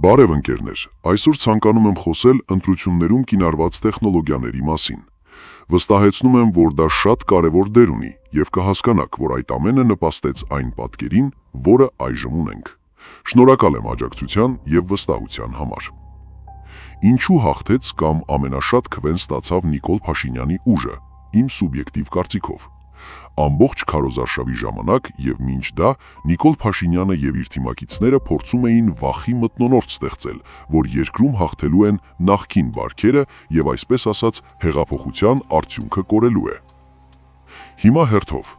Բարև ընկերներ, այսօր ցանկանում եմ խոսել ընտրություններում կիրառված տեխնոլոգիաների մասին։ Վստահեցնում եմ, որ դա շատ կարևոր դեր ունի եւ կհասկանաք, որ այդ ամենը նպաստեց այն պատկերին, որը այժմ ունենք։ Շնորհակալ եմ աջակցության եւ վստահության համար։ Ինչու հաղթեց կամ ամենաշատ քվեն ստացավ Նիկոլ Փաշինյանի ուժը, իմ սուբյեկտիվ կարծիքով։ Ամբողջ քարոզարշավի ժամանակ եւ մինչ դա Նիկոլ Փաշինյանը եւ իր թիմակիցները փորձում էին վախի մթնոլորտ ստեղծել, որ երկրում հաղթելու են նախկին բարքերը եւ այսպես ասած հեղափոխության արդյունքը կորելու է։ Հիմա հերթով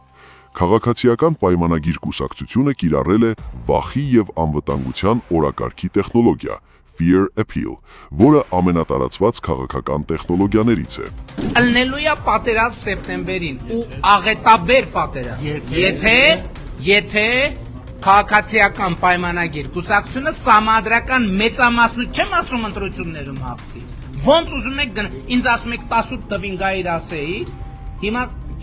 քաղաքացիական պայմանագիր կուսակցությունը կիրառել է վախի եւ անվտանգության օրակարգի տեխնոլոգիա Fear Appeal, որը ամենատարածված քաղաքական տեխնոլոգիաներից է։ Ելնելու է պատերազմ սեպտեմբերին ու աղետաբեր պատերազմ։ Եթե քաղաքացիական պայմանագիր կուսակցությունը սահմանադրական մեծամասնություն չեմ ասում ընտրություններում հաղթի։ Ոնց ուզում եք ինձ ասում եք 18 տվին գայր ասեի,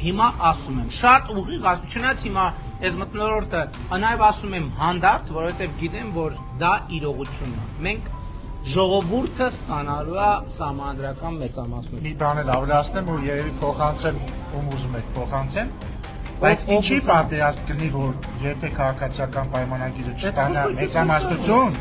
հիմա ասում եմ շատ ուղիղ ասությունից հիմա այս մտնոլորտը նաև ասում եմ հանդարտ, որովհետև գիտեմ, որ դա իրողություն է։ Մենք ժողովուրդը ստանալու է սահմանադրական մեծամասնություն։ Մի բան էլ ավելացնեմ, որ երևի փոխանցեմ ում ուզում եք փոխանցեմ, բայց ինչի պատերազմ կլինի, որ եթե քաղաքացիական պայմանագիրը չստանա մեծամասնություն,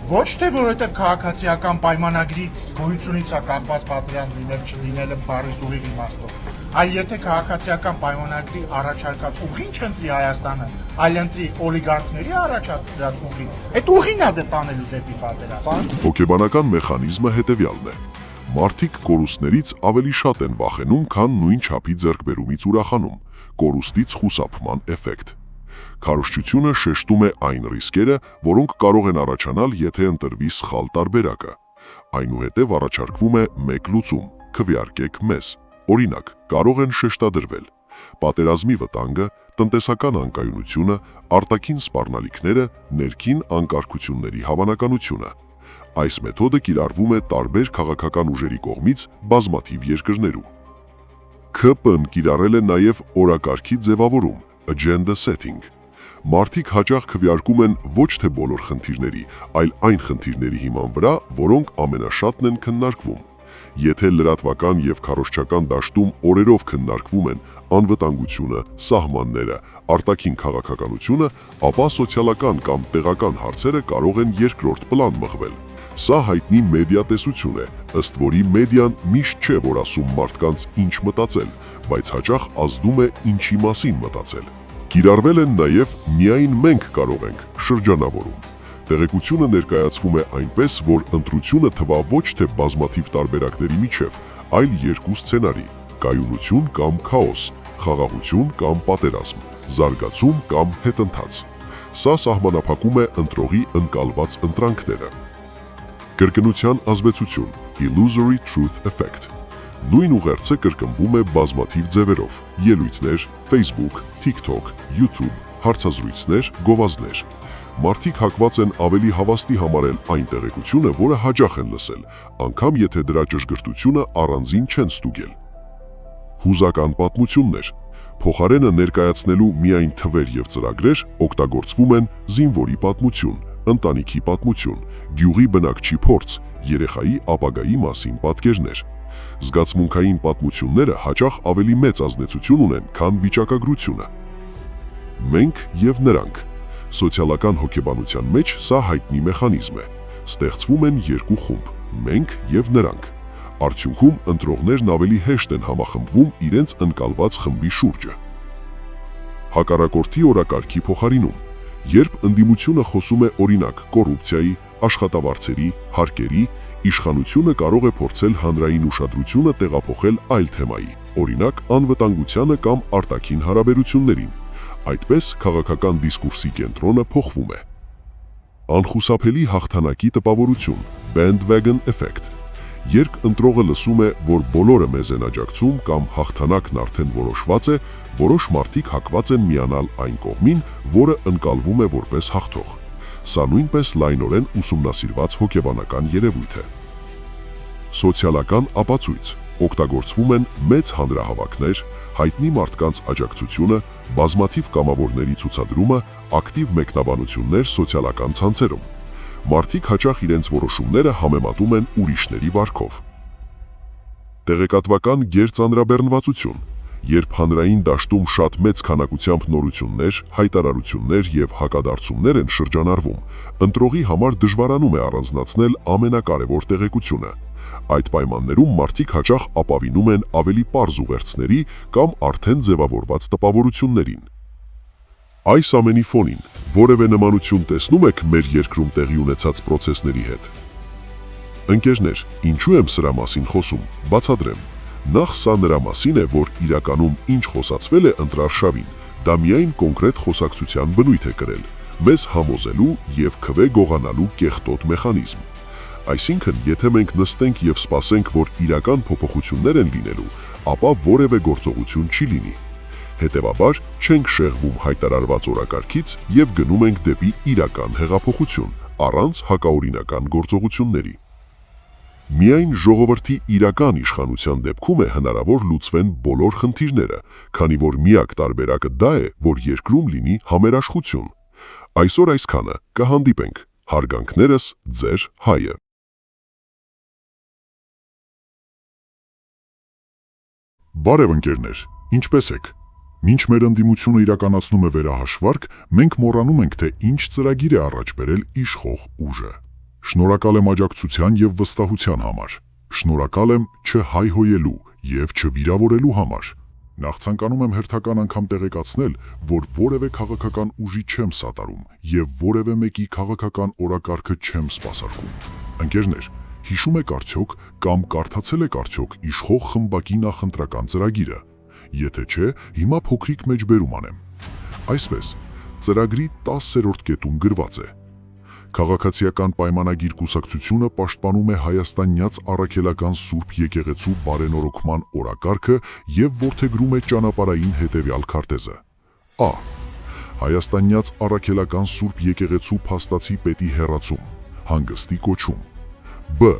ոչ թե որովհետև քաղաքացիական պայմանագրից գոյությունից է կախված պատերազմ լինել չլինելը բառի ուղիղ իմաստով, այլ եթե քաղաքացիական պայմանագրի առաջարկած ուղին չընտրի Հայաստանը, այլ ընտրի օլիգարխների առաջարկած ուղին, այդ ուղին է տանելու դեպի պատերազմ։ Հոգեբանական մեխանիզմը հետևյալն է. մարդիկ կորուստներից ավելի շատ են վախենում, քան նույն չափի ձեռքբերումից ուրախանում, կորուստից խուսափման էֆեկտ։ Քարոզչությունը շեշտում է այն ռիսկերը, որոնք կարող են առաջանալ, եթե ընտրվի սխալ տարբերակը։ Այնուհետև առաջարկվում է մեկ լուծում՝ քվեարկեք մեզ։ Օրինակ, կարող են շեշտադրվել պատերազմի վտանգը, տնտեսական անկայունությունը, արտաքին սպառնալիքները, ներքին անկարգությունների հավանականությունը։ Այս մեթոդը կիրառվում է տարբեր քաղաքական ուժերի կողմից բազմաթիվ երկրներում։ ՔՊ-ն կիրառել է նաև օրակարգի ձևավորում, agenda setting։ Մարդիկ հաճախ քվեարկում են ոչ թե բոլոր խնդիրների, այլ այն խնդիրների հիման վրա, որոնք ամենաշատն են քննարկվում։ Եթե լրատվական եւ քարոզչական դաշտում օրերով քննարկվում են անվտանգությունը, սահմանները, արտաքին քաղաքականությունը, ապա սոցիալական կամ տեղական հարցերը կարող են երկրորդ պլան մղվել։ Սա հայտնի մեդիա տեսություն է, ըստ որի մեդիան միշտ չէ, որ ասում մարդկանց ինչ մտածել, բայց հաճախ ազդում է ինչի մասին մտածել։ Կիրառվել են նաև միայն մենք կարող ենք շրջանավորում։ Տեղեկությունը ներկայացվում է այնպես, որ ընտրությունը թվա ոչ թե բազմաթիվ տարբերակների միջև, այլ երկու սցենարի՝ կայունություն կամ քաոս, խաղաղություն կամ պատերազմ, զարգացում կամ հետընթաց։ Սա սահմանափակում է ընտրողի ընկալված ընտրանքները։ Կրկնության ազդեցություն, illusory truth effect։ Նույն ուղերձը կրկնվում է բազմաթիվ ձևերով՝ ելույթներ, Facebook, TikTok, YouTube, հարցազրույցներ, գովազդներ։ Մարդիկ հակված են ավելի հավաստի համարել այն տեղեկությունը, որը հաճախ են լսել, անգամ եթե դրա ճշգրտությունը առանձին չեն ստուգել։ Հուզական պատմություններ։ Փոխարենը ներկայացնելու միայն թվեր եւ ծրագրեր, օգտագործվում են զինվորի պատմություն, ընտանիքի պատմություն, գյուղի բնակչի փորձ, երեխայի ապագայի մասին պատկերներ։ Զգացմունքային պատմությունները հաճախ ավելի մեծ ազդեցություն ունեն, քան վիճակագրությունը։ Մենք եւ նրանք։ Սոցիալական հոգեբանության մեջ սա հայտնի մեխանիզմ է։ Ստեղծվում են երկու խումբ՝ մենք եւ նրանք։ Արդյունքում ընտրողներն ավելի հեշտ են համախմբվում իրենց ընկալված խմբի շուրջը։ Հակառակորդի օրակարգի փոխարինում։ Երբ ընդդիմությունը խոսում է օրինակ կոռուպցիայի, աշխատավարձերի, հարկերի, իշխանությունը կարող է փորձել հանրային ուշադրությունը տեղափոխել այլ թեմայի, օրինակ անվտանգությանը կամ արտաքին հարաբերություններին։ Այդպես քաղաքական դիսկուրսի կենտրոնը փոխվում է։ Անխուսափելի հաղթանակի տպավորություն, bandwagon effect։ Երբ ընտրողը լսում է, որ բոլորը մեզ են աջակցում կամ հաղթանակն արդեն որոշված է, որոշ մարդիկ հակված են միանալ այն կողմին, որը ընկալվում է որպես հաղթող։ Սա նույնպես լայնորեն ուսումնասիրված հոգեբանական երևույթ է։ Սոցիալական ապացույց։ Օգտագործվում են մեծ հանրահավաքներ, հայտնի մարդկանց աջակցությունը, բազմաթիվ կամավորների ցուցադրումը, ակտիվ մեկնաբանություններ սոցիալական ցանցերում։ մարդիկ հաճախ իրենց որոշումները համեմատում են ուրիշների վարքով։ Տեղեկատվական գերծանրաբեռնվածություն, երբ հանրային դաշտում շատ մեծ քանակությամբ նորություններ, հայտարարություններ եւ հակադարձումներ են շրջանառվում, ընտրողի համար դժվարանում է առանձնացնել ամենակարևոր տեղեկությունը։ Այդ պայմաններում մարդիկ հաճախ ապավինում են ավելի պարզ ուղերձների կամ արդեն ձևավորված տպավորություններին։ Այս ամենի ֆոնին որևէ նմանություն տեսնում եք մեր երկրում տեղի ունեցած պրոցեսների հետ։ Ընկերներ, ինչու եմ սրա մասին խոսում, բացատրեմ։ Նախ սա նրա մասին է, որ իրականում ինչ խոսացվել է ընտրարշավին, դա միայն կոնկրետ խոսակցության բնույթ է կրել, մեզ համոզելու եւ քվե գողանալու կեղտոտ մեխանիզմ։ Այսինքն, եթե մենք նստենք եւ սպասենք, որ իրական փոփոխություններ են լինելու, ապա որևէ գործողություն չի լինի։ Հետևաբար, չենք շեղվում հայտարարված օրակարգից եւ գնում ենք դեպի իրական հեղափոխություն, առանց հակաօրինական գործողությունների։ Միայն ժողովրդի իրական իշխանության դեպքում է հնարավոր լուծվեն բոլոր խնդիրները, քանի որ միակ տարբերակը դա է, որ երկրում լինի համերաշխություն։ Այսօր այսքանը, կհանդիպենք, հարգանքներս, ձեր Հայը։ Բարև ընկերներ, ինչպե՞ս եք։ Մինչ մեր ընդդիմությունը իրականացնում է վերահաշվարկ, մենք մոռանում ենք, թե ինչ ծրագիր է առաջ բերել իշխող ուժը։ Շնորհակալ եմ աջակցության եւ վստահության համար։ Շնորհակալ եմ չհայհոյելու եւ չվիրավորելու համար։ Նախ ցանկանում եմ հերթական անգամ տեղեկացնել, որ որևէ քաղաքական ուժի չեմ սատարում եւ որևէ մեկի քաղաքական օրակարգը չեմ սպասարկում։ Ընկերներ, հիշում եք արդյոք կամ կարդացել եք արդյոք իշխող խմբակի նախընտրական ծրագիրը։ Եթե չէ, հիմա փոքրիկ մեջբերում անեմ։ Այսպես, ծրագրի 10-րդ կետում գրված է. Քաղաքացիական պայմանագիր կուսակցությունը պաշտպանում է հայաստանյաց առաքելական Սուրբ եկեղեցու բարենորոգման օրակարգը եւ որդեգրում է ճանապարհային հետեւյալ քարտեզը. Ա. Հայաստանյաց առաքելական Սուրբ եկեղեցու փաստացի պետի հեռացում, հանգստի կոչում։ Բ.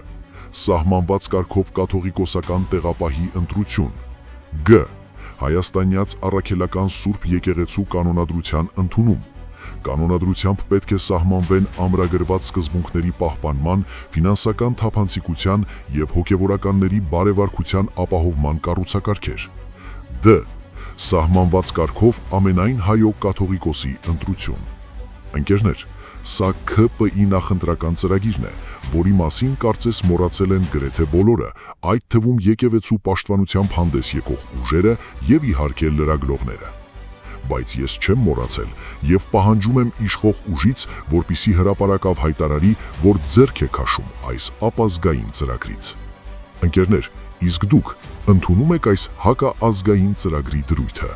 Սահմանված կարգով կաթողիկոսական տեղապահի ընտրություն։ Գ. Հայաստանյաց առաքելական Սուրբ եկեղեցու կանոնադրության ընդունում։ Կանոնադրությամբ պետք է սահմանվեն ամրագրված սկզբունքների պահպանման, ֆինանսական թափանցիկության եւ հոգեվորականների բարեվարքության ապահովման կառուցակարգեր։ Դ. Սահմանված կարգով ամենայն հայոք կաթողիկոսի ընտրություն։ Ընկերներ, սա ՔՊԻ նախընտրական ծրագիրն է, որի մասին կարծես մոռացել են գրեթե բոլորը, այդ թվում եկեղեցու պաշտպանությամբ հանդես եկող ուժերը եւ իհարկե լրագրողները։ Բայց ես չեմ մոռացել եւ պահանջում եմ իշխող ուժից, որպիսի հրապարակավ հայտարարի, որ ձեռք է քաշում այս ապազգային ծրագրից։ Ընկերներ, իսկ դուք ընդունում եք այս հակաազգային ծրագրի դրույթը։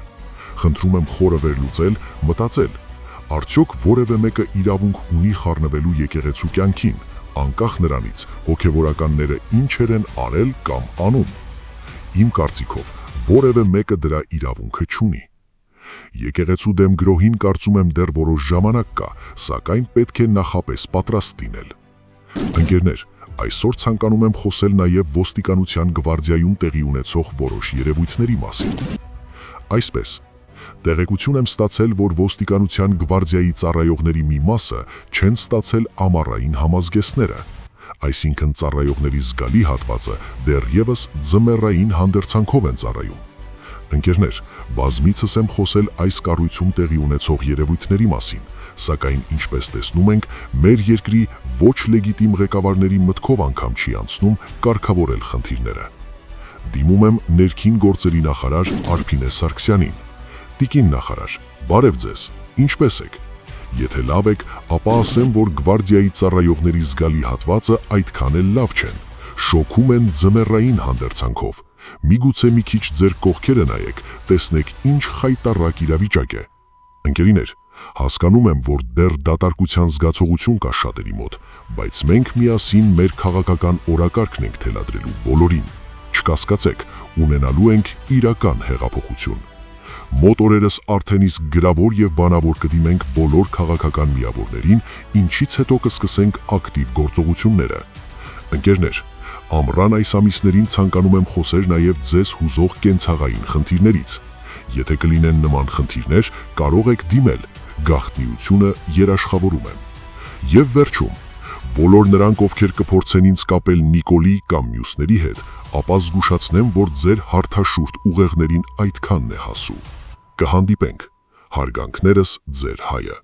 Խնդրում եմ խորը վերլուծել, մտածել, արդյոք որևէ մեկը իրավունք ունի խառնվելու եկեղեցու կյանքին, անկախ նրանից, հոգևորականները ինչեր են արել կամ անում։ Իմ կարծիքով, որևէ մեկը դրա իրավունքը չունի։ Եկեղեցու դեմ գրոհին կարծում եմ դեռ որոշ ժամանակ կա, սակայն պետք է նախապես պատրաստ լինել։ Ընկերներ, այսօր ցանկանում եմ խոսել նաև ոստիկանության գվարդիայում տեղի ունեցող որոշ երևույթների մասին։ Այսպես, տեղեկություն եմ ստացել, որ ոստիկանության գվարդիայի ծառայողների մի մասը չեն ստացել ամառային համազգեստները, այսինքն ծառայողների զգալի հատվածը դեռևս ձմեռային հանդերձանքով են ծառայում։ Ընկերներ, բազմիցս եմ խոսել այս կառույցում տեղի ունեցող երևույթների մասին, սակայն ինչպես տեսնում ենք, մեր երկրի ոչ լեգիտիմ ղեկավարների մտքով անգամ չի անցնում կարգավորել խնդիրները։ Դիմում եմ ներքին գործերի նախարար Արփինե Սարգսյանին։ Տիկին նախարար, բարև ձեզ, ինչպե՞ս եք։ Եթե լավ եք, ապա ասեմ, որ գվարդիայի ծառայողների զգալի հատվածը այդքան էլ լավ չեն, շոքում են ձմեռային հանդերձանքով։ Միգուցե մի քիչ ձեր կողքերը նայեք, տեսնեք ինչ խայտառակ իրավիճակ է։ Ընկերիներ, հասկանում եմ, որ դեռ դատարկության զգացողություն կա շատերի մոտ, բայց մենք միասին մեր քաղաքական օրակարգն ենք թելադրելու բոլորին։ Չկասկածեք, ունենալու ենք իրական հեղափոխություն։ Մոտ օրերս արդեն իսկ գրավոր եւ բանավոր կդիմենք բոլոր քաղաքական միավորներին, ինչից հետո կսկսենք ակտիվ գործողությունները։ Ընկերներ, ամռան այս ամիսներին ցանկանում եմ խոսել նաև ձեզ հուզող կենցաղային խնդիրներից։ Եթե կլինեն նման խնդիրներ, կարող եք դիմել, գաղտնիությունը երաշխավորում եմ։ Եվ վերջում, Բոլոր նրանք, ովքեր կփորձեն ինձ կապել Նիկոլի կամ մյուսների հետ, ապա զգուշացնեմ, որ ձեր հարթաշուրթ ուղեղներին այդքանն է հասու։ Կհանդիպենք։ Հարգանքներս, ձեր հայը։